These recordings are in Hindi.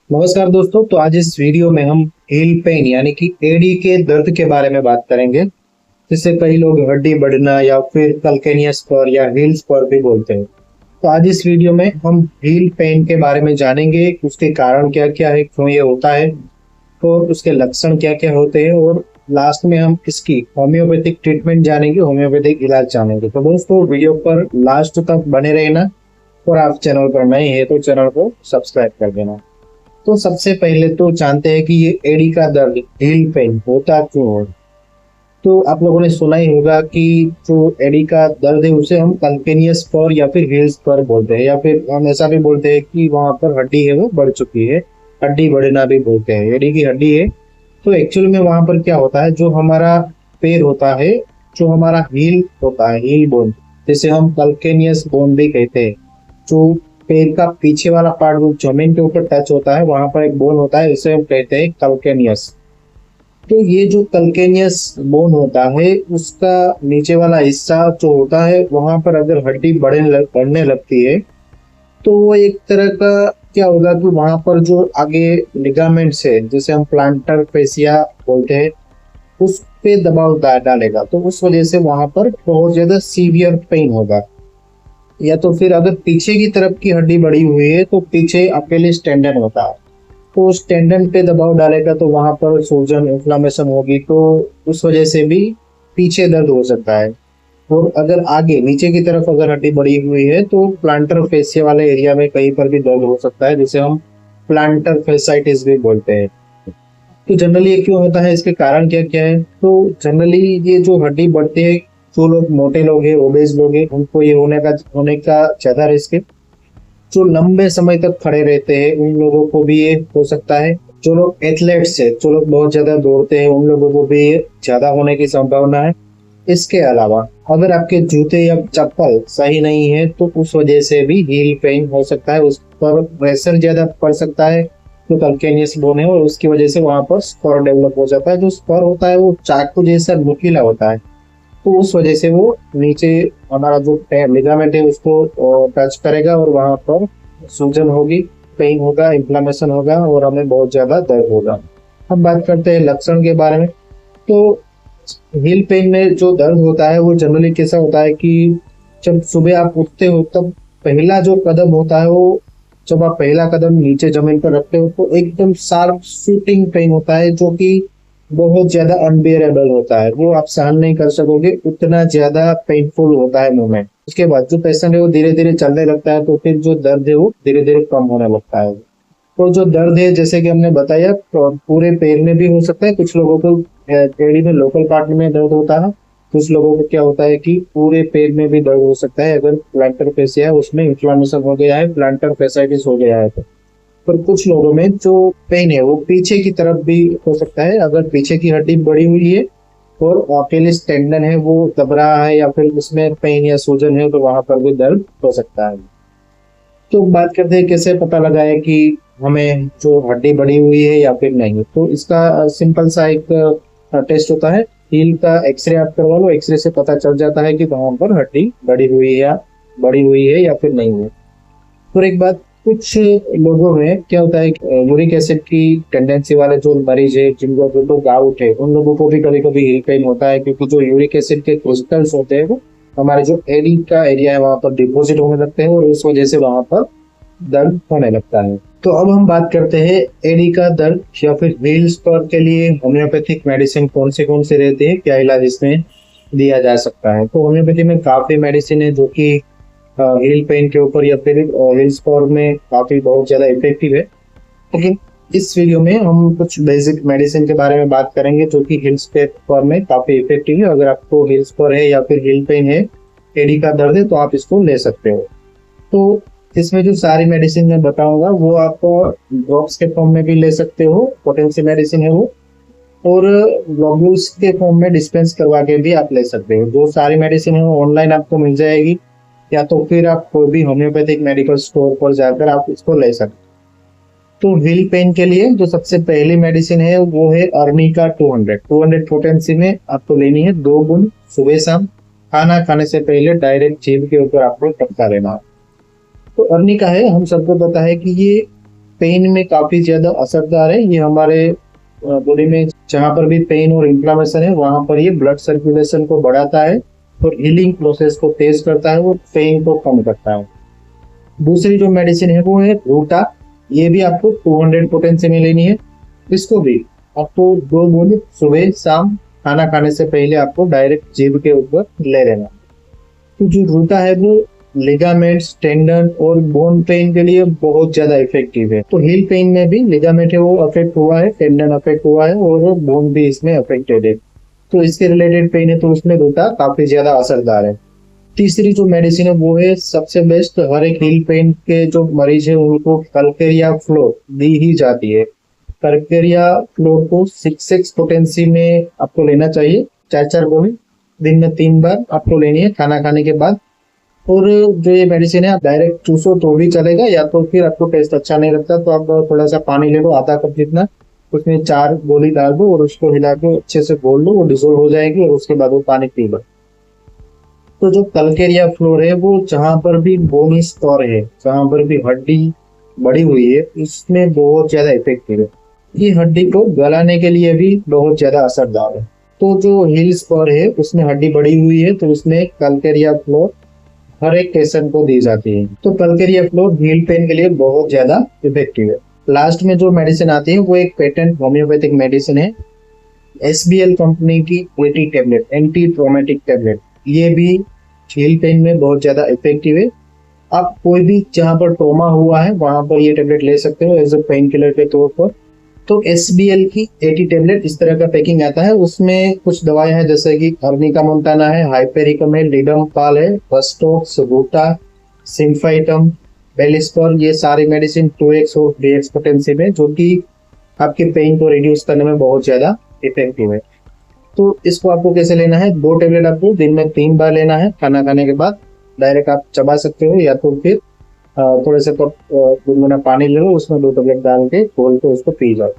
नमस्कार दोस्तों। तो आज इस वीडियो में हम हील पेन यानी कि एडी के दर्द के बारे में बात करेंगे, जिसे कई लोग हड्डी बढ़ना या फिर कल्केनियस स्पर या हील स्पर भी बोलते हैं। तो आज इस वीडियो में हम हील पेन के बारे में जानेंगे, उसके कारण क्या क्या है, क्यों ये होता है और उसके लक्षण क्या क्या होते हैं, और लास्ट में हम इसकी होम्योपैथिक ट्रीटमेंट जानेंगे, होम्योपैथिक इलाज जानेंगे। तो दोस्तों वीडियो पर लास्ट तक बने रहना, और आप चैनल पर नए हैं तो चैनल को सब्सक्राइब कर देना। तो सबसे पहले तो जानते हैं कि ये एड़ी का दर्द हील पेन होता क्यों है। तो आप लोगों ने सुना ही होगा कि जो एड़ी का दर्द है उसे हम कल्केनियस स्पर या फिर हील स्पर बोलते हैं, या फिर हम ऐसा भी बोलते हैं कि वहां पर हड्डी है वो बढ़ चुकी है, हड्डी बढ़ना भी बोलते हैं। एड़ी की हड्डी है तो एक्चुअल में वहां पर क्या होता है, जो हमारा पैर होता है, जो हमारा हील होता है, हील बोन, जिसे हम कल्केनियस बोन भी कहते हैं, जो पैर का पीछे वाला पार्ट जो जमीन के ऊपर टच होता है, वहां पर एक बोन होता है, इसे हम कहते हैं कल्केनियस। तो ये जो कल्केनियस बोन होता है, उसका नीचे वाला हिस्सा जो होता है, वहां पर अगर हड्डी बढ़ने लगती है तो वो एक तरह का क्या होगा कि वहां पर जो आगे लिगामेंट्स है, जिसे हम प्लांटर फेसिया बोलते हैं, उस पे दबाव डालेगा। तो उस वजह से वहां पर बहुत ज्यादा सीवियर पेन होगा। या तो फिर अगर पीछे की तरफ की हड्डी बढ़ी हुई है तो पीछे अकेले टेंडन होता है, तो उस टेंडन पे दबाव डालेगा तो वहां पर सूजन, इन्फ्लामेशन होगी, तो उस वजह से भी पीछे दर्द हो सकता है। और अगर आगे नीचे की तरफ अगर हड्डी बढ़ी हुई है तो प्लांटर फेसिया वाले एरिया में कहीं पर भी दर्द हो सकता है, जिसे हम प्लांटर फेसाइटिस भी बोलते हैं। तो जनरली ये क्यों होता है, इसके कारण क्या क्या है। तो जनरली ये जो हड्डी बढ़ती है, जो लोग मोटे लोग हैं, ओबेज लोग हैं, उनको ये होने का ज्यादा रिस्क है। जो लंबे समय तक खड़े रहते हैं उन लोगों को भी ये हो सकता है। जो लोग एथलेट्स है, जो लोग बहुत ज्यादा दौड़ते हैं, उन लोगों को भी ये ज्यादा होने की संभावना है। इसके अलावा अगर आपके जूते या चप्पल सही नहीं है तो उस वजह से भी हील पेन हो सकता है, उस पर प्रेशर ज्यादा पड़ सकता है, जो कल्केनियस बोन है, और उसकी वजह से वहां पर स्पर डेवलप हो जाता है। जो स्पर होता है वो चाकू जैसा नुकीला होता है, तो उस वजह से वो नीचे हमारा जो लिगामेंट है उसको टच करेगा, और वहां पर सूजन होगी, पेन होगा, इन्फ्लामेशन होगा, और हमें बहुत ज्यादा दर्द होगा। अब बात करते हैं लक्षण के बारे में। तो हील पेन में जो दर्द होता है वो जनरली कैसा होता है कि जब सुबह आप उठते हो तब पहला जो कदम होता है, वो जब आप पहला कदम नीचे जमीन पर रखते हो तो एकदम शार्प शूटिंग पेन होता है, जो कि बहुत ज्यादा अनबियरेबल होता है। वो आप सहन नहीं कर सकोगे, उतना ज्यादा पेनफुल होता है मूवमेंट। उसके बाद जो पेशेंट है वो धीरे धीरे चलने लगता है, तो फिर जो दर्द है वो धीरे धीरे कम होने लगता है। तो जो दर्द है, जैसे कि हमने बताया, तो पूरे पैर में भी हो सकता है। कुछ लोगों को एड़ी में लोकल पार्ट में दर्द होता है, कुछ लोगों को क्या होता है कि पूरे पैर में भी दर्द हो सकता है। अगर प्लांटर फेसिया है उसमें इन्फ्लामेशन हो गया है, प्लांटर फेसाइटिस हो गया है तो। पर कुछ लोगों में जो पेन है वो पीछे की तरफ भी हो सकता है, अगर पीछे की हड्डी बढ़ी हुई है और अकेलिस टेंडन है वो दब रहा है, या फिर उसमें पेन या सूजन है, तो वहां पर भी दर्द हो सकता है। तो बात करते हैं कैसे पता लगाए कि हमें जो हड्डी बढ़ी हुई है या फिर नहीं। तो इसका सिंपल सा एक टेस्ट होता है, हील का एक्सरे आप करवा लो। एक्सरे से पता चल जाता है कि वहां पर हड्डी बढ़ी हुई है या फिर नहीं है। और एक बात, कुछ लोगों में क्या होता है, यूरिक एसिड की टेंडेंसी वाले जो मरीज है, जिनको जो गाउट है, उन लोगों को भी कभी कभी हील पेन होता है, क्योंकि जो यूरिक एसिड के क्रिस्टल्स होते हैं वो हमारे जो एडी का एरिया है वहां पर डिपोजिट होने लगते हैं, और उस वजह से वहां पर दर्द होने लगता है। तो अब हम बात करते हैं एडी का दर्द या फिर हील स्पर के लिए होम्योपैथिक मेडिसिन कौन से रहते हैं, क्या इलाज इसमें दिया जा सकता है। तो होम्योपैथी में काफी मेडिसिन है जो कि हील पेन के ऊपर या फिर हील स्पर में काफी बहुत ज्यादा इफेक्टिव है। लेकिन इस वीडियो में हम कुछ बेसिक मेडिसिन के बारे में बात करेंगे जो कि हील स्पर में काफी इफेक्टिव है। अगर आपको हील स्पर है या फिर हील पेन है, एडी का दर्द है, तो आप इसको ले सकते हो। तो इसमें जो सारी मेडिसिन मैं बताऊंगा वो आप ड्रॉप्स के फॉर्म में भी ले सकते हो, पोटेंसी मेडिसिन है वो, और ग्लोब्यूल्स के फॉर्म में डिस्पेंस करवा के भी आप ले सकते हो। जो सारी मेडिसिन है वो ऑनलाइन आपको मिल जाएगी, या तो फिर आप कोई भी होम्योपैथिक मेडिकल स्टोर पर जाकर आप इसको ले सकते। तो हील पेन के लिए जो सबसे पहली मेडिसिन है वो है अर्निका 200 पोटेंसी में आपको लेनी है, 2 बूंद सुबह शाम, खाना खाने से पहले डायरेक्ट जीभ के ऊपर आपको टपका लेना। तो अर्निका है, हम सबको पता है कि ये पेन में काफी ज्यादा असरदार है। ये हमारे बॉडी में जहाँ पर भी पेन और इन्फ्लामेशन है वहां पर ये ब्लड सर्कुलेशन को बढ़ाता है और हीलिंग प्रोसेस को तेज करता है और पेन को कम करता है। दूसरी जो मेडिसिन है वो है रूटा। ये भी आपको 200 पोटेंसी में लेनी है। इसको भी आपको 2 बूंद सुबह शाम खाना खाने से पहले आपको डायरेक्ट जीभ के ऊपर ले लेना। तो जो रूटा है वो लिगामेंट्स, टेंडन और बोन पेन के लिए बहुत ज्यादा इफेक्टिव है। तो हील पेन में भी लिगामेंट है वो अफेक्ट हुआ है, टेंडन अफेक्ट हुआ है और बोन भी इसमें अफेक्टेड है, तो इसके रिलेटेड पेन है तो उसमें रूटा काफी ज्यादा असरदार है। तीसरी जो मेडिसिन है वो है सबसे बेस्ट। हर एक हील पेन के जो मरीज है उनको कलकेरिया फ्लोर दी ही जाती है। कलकेरिया फ्लोर को 6 पोटेंसी में आपको लेना चाहिए। 4 गोली दिन में 3 बार आपको लेनी है खाना खाने के बाद। और जो ये मेडिसिन है आप डायरेक्ट चूसो तो भी चलेगा, या तो फिर आपको टेस्ट अच्छा नहीं लगता तो आप थोड़ा सा पानी ले लो, आधा कप जितना, उसमें 4 गोली डाल दो और उसको हिला के अच्छे से घोल लो, वो डिसोल्व हो जाएगी और उसके बाद वो पानी पी लो। तो जो कलकेरिया फ्लोर है वो जहाँ पर भी बोनी स्टोर है, जहाँ पर भी हड्डी बढ़ी हुई है, इसमें बहुत ज्यादा इफेक्टिव है। ये हड्डी को गलाने के लिए भी बहुत ज्यादा असरदार है। तो जो हील स्पर है उसमें हड्डी बढ़ी हुई है तो उसमें कलकेरिया फ्लोर हर एक पेशेंट को दी जाती है। तो कलकेरिया फ्लोर हील पेन के लिए बहुत ज्यादा इफेक्टिव है। लास्ट में जो मेडिसिन आती है वो एक पेटेंट होम्योपैथिक मेडिसिन है, SBL कंपनी की 80 टेबलेट, एंटी ट्रोमेटिक टेबलेट। ये भी हील पेन में बहुत ज्यादा इफेक्टिव है। आप कोई भी जहाँ पर ट्रोमा हुआ है वहां पर ये टेबलेट ले सकते हो एज ए पेन किलर के तौर पर। तो SBL की 80 टेबलेट इस तरह का पैकिंग आता है। उसमें कुछ दवाएं हैं जैसे कि अर्निका मोंटाना है, हाइपेरिकम है, लिडमपाल है, फस्टोक्स, रूटा, सिम्फाइटम, बेलिस्पर। ये सारी मेडिसिन 2x और 3x पोटेंसी में, जो कि आपके पेन को रिड्यूस करने में बहुत ज्यादा इफेक्टिव है। तो इसको आपको कैसे लेना है? 2 टेबलेट आपको दिन में 3 बार लेना है खाना खाने के बाद। डायरेक्ट आप चबा सकते हो या तो फिर थोड़े से गुनगुना पानी ले लो, उसमें 2 टेबलेट डाल के घोल के उसको पी जाओ।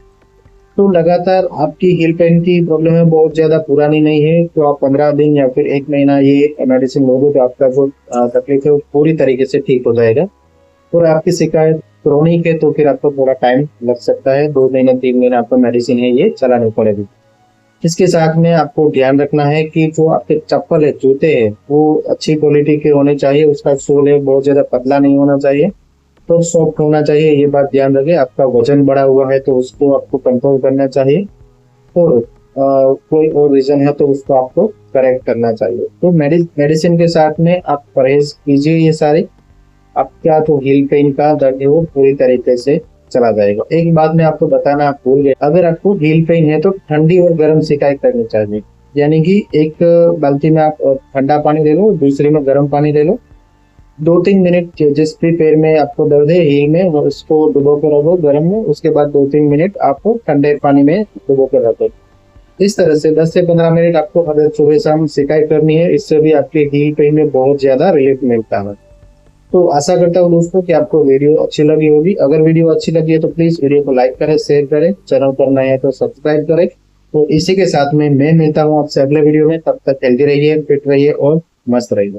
तो लगातार आपकी हील पेन की प्रॉब्लम है बहुत ज्यादा पुरानी नहीं है, तो आप 15 दिन या फिर 1 महीना ये मेडिसिन लोगे तो आपका जो तकलीफ है वो पूरी तरीके से ठीक हो जाएगा। और आपकी शिकायत क्रोनिक है तो फिर आपको थोड़ा टाइम लग सकता है, 2 महीने 3 महीने आपको मेडिसिन है ये चलानी पड़ेगी। इसके साथ में आपको ध्यान रखना है कि जो आपके चप्पल है, जूते हैं, वो अच्छी क्वालिटी के होने चाहिए। उसका सोल है बहुत ज्यादा पतला नहीं होना चाहिए, तो सॉफ्ट होना चाहिए। ये बात ध्यान रखें। आपका वजन बढ़ा हुआ है तो उसको आपको कंट्रोल करना चाहिए, और कोई और रीजन है तो उसको आपको करेक्ट करना चाहिए। तो मेडिसिन के साथ में आप परहेज कीजिए ये सारे, आपका जो हील पेन का दर्द है वो पूरी तरीके से चला जाएगा। एक बात मैं आपको बताना आप भूल गए, अगर आपको हील पेन है तो ठंडी और गर्म सिकाई करनी चाहिए। यानी कि एक बाल्टी में आप ठंडा पानी ले लो, दूसरी में गर्म पानी ले लो, 2-3 मिनट जिस भी पैर में आपको दर्द है हील में उसको डुबो कर रखो गर्म में, उसके बाद 2-3 मिनट आपको ठंडे पानी में डुबो कर रखो। इस तरह से 10 से 15 मिनट आपको हर सुबह शाम सिकाई करनी है। इससे भी आपके हील पेन में बहुत ज्यादा रिलीफ मिलता है। तो आशा करता हूँ दोस्तों कि आपको वीडियो अच्छी लगी होगी। अगर वीडियो अच्छी लगी है तो प्लीज वीडियो को लाइक करें, शेयर करें, चैनल पर नए हैं तो सब्सक्राइब करें। तो इसी के साथ में मैं मिलता हूँ आपसे अगले वीडियो में। तब तक हेल्दी रहिए, फिट रहिए और मस्त रहिए।